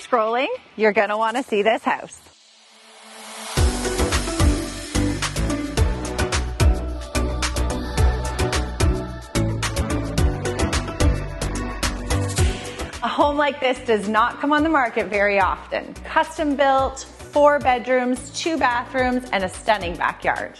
scrolling, you're going to want to see this house. A home like this does not come on the market very often. Custom built, 4 bedrooms, 2 bathrooms, and a stunning backyard.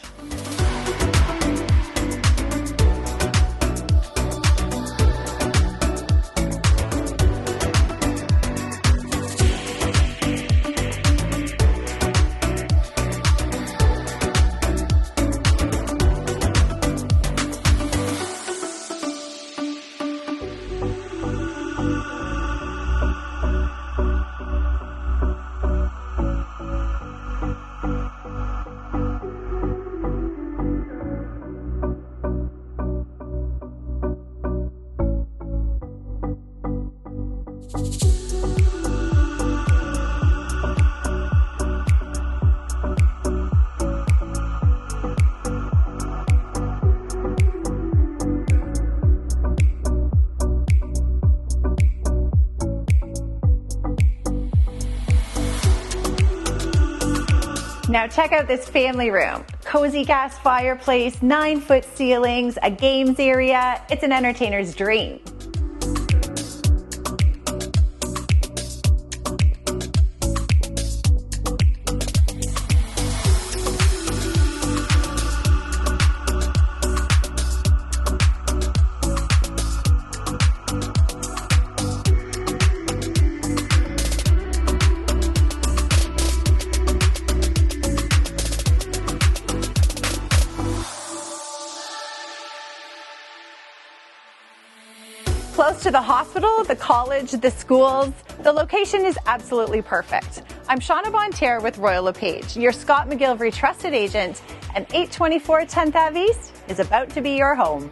Now check out this family room. Cozy gas fireplace, 9-foot ceilings, a games area. It's an entertainer's dream. Close to the hospital, the college, the schools, the location is absolutely perfect. I'm Shauna Bonterre with Royal LePage, your Scott McGillivray trusted agent, and 824 10th Ave East is about to be your home.